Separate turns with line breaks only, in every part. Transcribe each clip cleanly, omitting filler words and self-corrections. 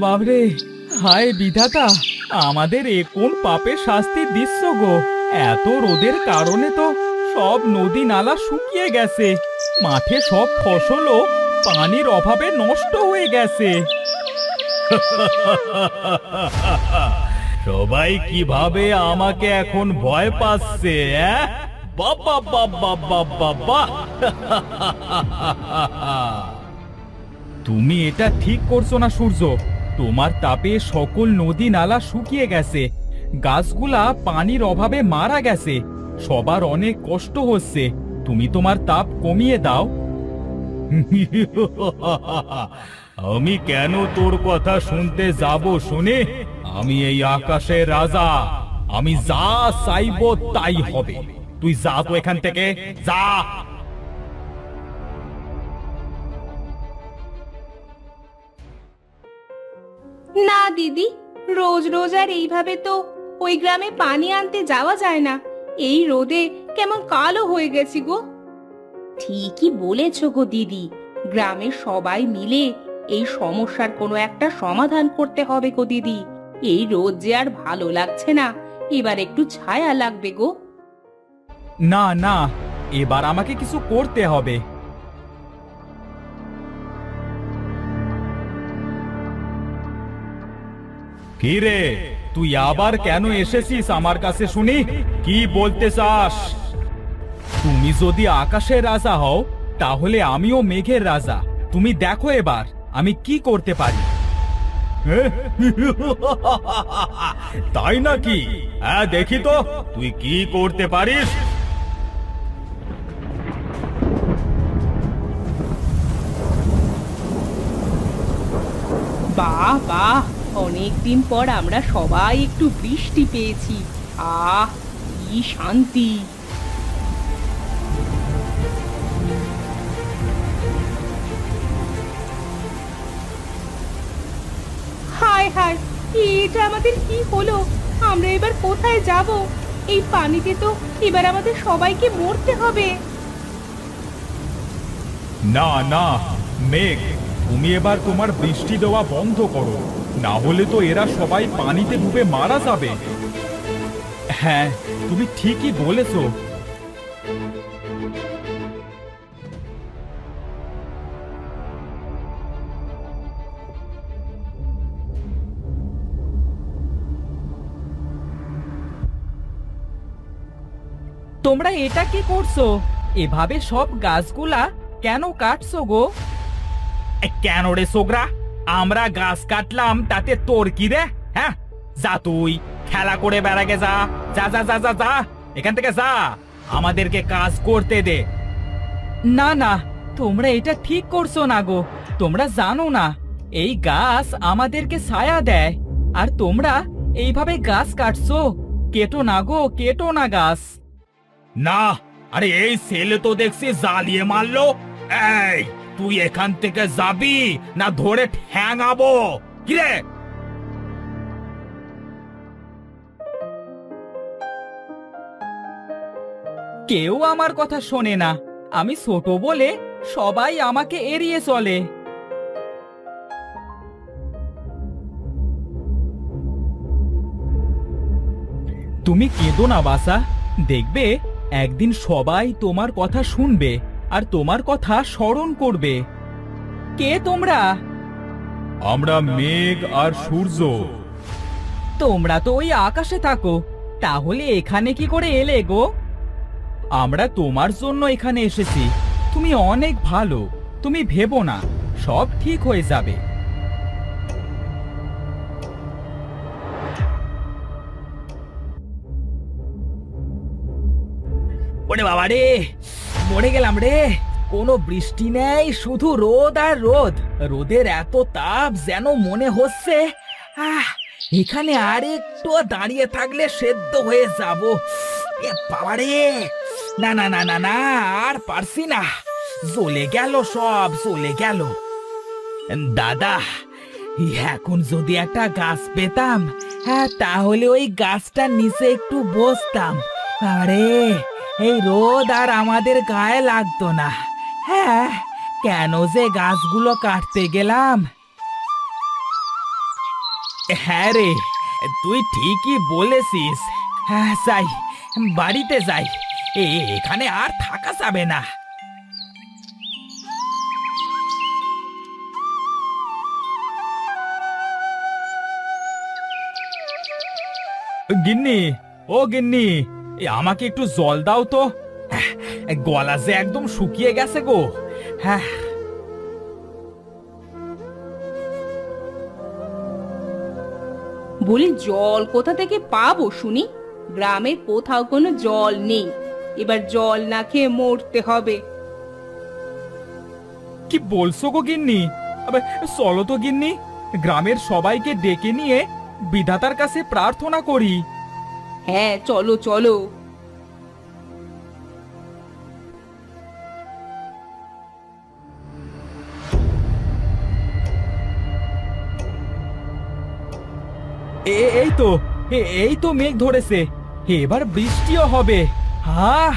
বাবরে, হায় বিধাতা, আমাদের এ কোন পাপের শাস্তি দিচ্ছ গো? এত রোদের কারণে তো সব নদী নালা শুকিয়ে গেছে, মাঠে সব ফসলও পানির অভাবে নষ্ট হয়ে গেছে। সবাই কিভাবে আমাকে এখন ভয় পাচ্ছে? বাবা বাবা বাবা বাবা! তুমি এটা ঠিক করছো না সূর্য। তোমার তাপে সকল নদী নালা শুকিয়ে গেছে, গাছগুলা পানির অভাবে মারা গেছে, সবার অনেক কষ্ট হচ্ছে। তুমি তোমার তাপ কমিয়ে দাও। আমি কেন তোর কথা শুনতে যাব শুনে? আমি এই আকাশের রাজা, আমি যা চাইবো তাই হবে। তুই যা তো এখান থেকে, যা।
না দিদি, রোজ রোজ আর এইভাবে তো ওই গ্রামে পানি আনতে যাওয়া যায় না। এই রোদে কেমন কালো হয়ে গেছি গো। ঠিকই বলেছো গো দিদি, গ্রামের সবাই মিলে এই সমস্যার কোনো একটা সমাধান করতে হবে গো দিদি। এই রোদ যে আর ভালো লাগছে না, এবার একটু ছায়া লাগবে গো।
না না, এবার আমাকে কিছু করতে হবে। কি রে, তুই আবার কেন এসেছিস আমার কাছে শুনি? কি বলতে চাস? তুমি যদি আকাশের রাজা হও, তাহলে আমিও মেঘের রাজা। তুমি দেখো এবার আমি কি করতে পারি। তাই নাকি? হ্যাঁ, দেখি তো তুই কি করতে পারিস।
বাহ বাহ, অনেকদিন পর আমরা সবাই একটু বৃষ্টি পেয়েছি। আহ, কি শান্তি! হায় হায়, এটা আমাদের কি হলো? আমরা এবার কোথায় যাব? এই পানিতে তো এবার আমাদের সবাইকে মরতে হবে।
না না, মেঘ, তুমি এবার তোমার বৃষ্টি দেওয়া বন্ধ করো, না হলে তো এরা সবাই পানিতে ডুবে মারা যাবে। হ্যাঁ, তুমি ঠিকই বলেছো। তোমরা এটা কি করছো? এভাবে সব গাছগুলা কেন কাটছো গো? কেন রে সোগরা, আমরা গাছ কাটলাম তাতে তোর কি রে? হ্যাঁ, যা তুই খেলা করে বেড়াগে, যা যা যা যা যা যা, এখান থেকে যা, আমাদেরকে কাজ করতে দে। না না, তোমরা এটা ঠিক করছো না গো। তোমরা জানো না এই গাছ আমাদেরকে ছায়া দেয়, আর তোমরা এইভাবে গাছ কাটছো। কেটো না গো, কেটো না গাছ। না, আরে এই ছেলে তো দেখছি জ্বালিয়ে মারলো। এই, তুই এখান থেকে যাবি না ধরে ঠ্যাঙাবো? কিরে? কেউ আমার কথা শোনে না। আমি ছোট বলে সবাই আমাকে এড়িয়ে চলে। তুমি কেঁদো না বাসা, দেখবে একদিন সবাই তোমার কথা শুনবে আর তোমার কথা স্মরণ করবে। কে তোমরা? আমরা মেঘ আর সূর্য। তোমরা তো ওই আকাশে থাকো, তাহলে এখানে কি করে এলে গো? আমরা তোমার জন্য এখানে এসেছি। তুমি অনেক ভালো, তুমি ভেবো না, সব ঠিক হয়ে যাবে। ওরে বাবা রে, মরে গেলাম রে। কোনো বৃষ্টি নেই, শুধু রোদ আর রোদ। রোদের এত তাপ যেন মনে হচ্ছে এখানে আর একটু দাঁড়িয়ে থাকলে সেদ্ধ হয়ে যাব। এ বাবা রে, না না না না না, আর পারছি না, জ্বলে গেল, সব জ্বলে গেল। দাদা, এখন যদি একটা গাছ পেতাম, হ্যাঁ, তাহলে ওই গাছটার নিচে একটু বসতাম। আরে, এই রোদ আর আমাদের গায়ে লাগতো না। হ্যাঁ, কেন যে গাছগুলো কাটতে গেলাম? হ্যাঁ রে, তুই ঠিকই বলেছিস। হ্যাঁ, যাই, বাড়িতে যাই। এখানে আর থাকা যাবে না। গিন্নি, ও গিন্নি, আমাকে একটু জল দাও তো। গলা যে একদম শুকিয়ে গেছে গো। হ্যাঁ,
বলি জল কোথা থেকে পাবো শুনি? গ্রামে কোথাও কোনো জল নেই, এবার জল না খেয়ে মরতে হবে।
কি বলছো গো গিন্নি? আবে চলো তো গিন্নি, গ্রামের সবাইকে ডেকে নিয়ে বিধাতার কাছে প্রার্থনা করি।
হ্যাঁ, চলো চলো।
এই তো, এই তো মেঘ ধরেছে। এবার বৃষ্টিও হবে। হ্যাঁ,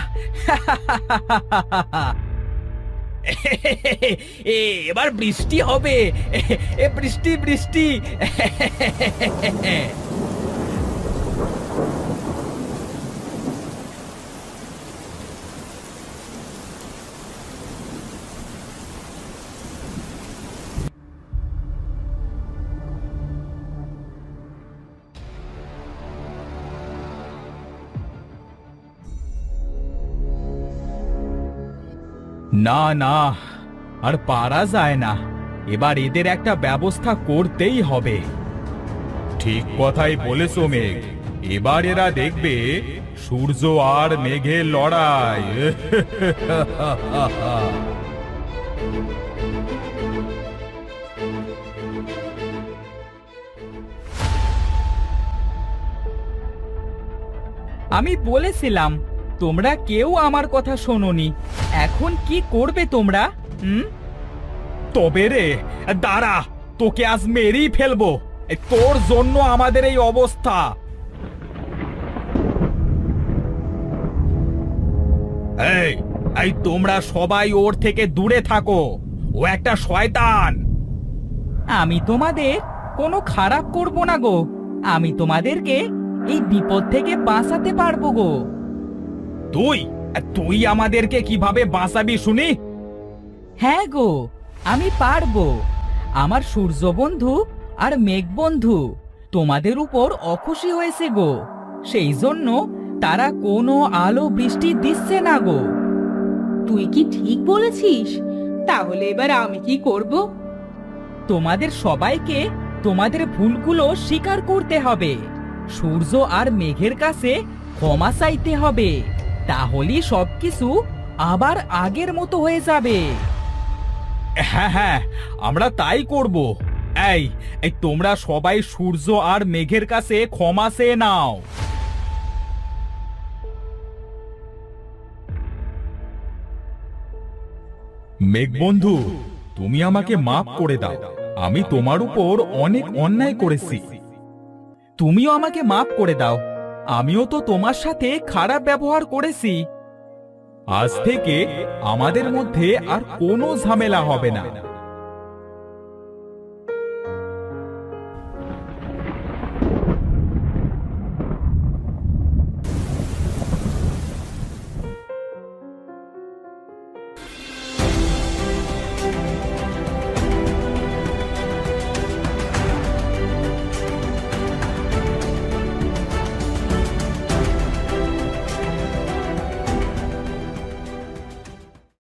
এবার বৃষ্টি হবে। বৃষ্টি বৃষ্টি। না না, আর পারা যায় না। এবার এদের একটা ব্যবস্থা করতেই হবে। ঠিক কথাই বলেছো মেঘ। এবার এরা দেখবে সূর্য আর মেঘের লড়াই। আমি বলেছিলাম, তোমরা কেউ আমার কথা শোনোনি। এখন কি করবে তোমরা? তবে রে, দাঁড়া, তোকে আজ মেরেই ফেলবো। তোর জন্য আমাদের এই অবস্থা। এই এই তোমরা সবাই ওর থেকে দূরে থাকো। ও একটা শয়তান। আমি তোমাদের কোনো খারাপ করব না গো। আমি তোমাদেরকে এই বিপদ থেকে বাঁচাতে পারবো গো। তুই তুই আমাদেরকে কিভাবে বাঁচাবি শুনি? হ্যাঁ গো, আমি পারবো। আমার সূর্য বন্ধু আর মেঘ বন্ধু তোমাদের উপর অখুশি হয়েছে গো। সেই জন্য তারা কোনো আলো বৃষ্টি দিচ্ছে না গো।
তুই কি ঠিক বলেছিস? তাহলে এবার আমি কি করব?
তোমাদের সবাইকে তোমাদের ভুলগুলো স্বীকার করতে হবে। সূর্য আর মেঘের কাছে ক্ষমা চাইতে হবে। তাহলেই সবকিছু আবার আগের মতো হয়ে যাবে। হ্যাঁ হ্যাঁ, আমরা তাই করব। এই এই তোমরা সবাই সূর্য আর মেঘের কাছে ক্ষমা চেয়ে নাও। মেঘ বন্ধু, তুমি আমাকে মাফ করে দাও। আমি তোমার উপর অনেক অন্যায় করেছি। তুমিও আমাকে মাফ করে দাও। আমিও তো তোমার সাথে খারাপ ব্যবহার করেছি। আজ থেকে আমাদের মধ্যে আর কোনো ঝামেলা হবে না।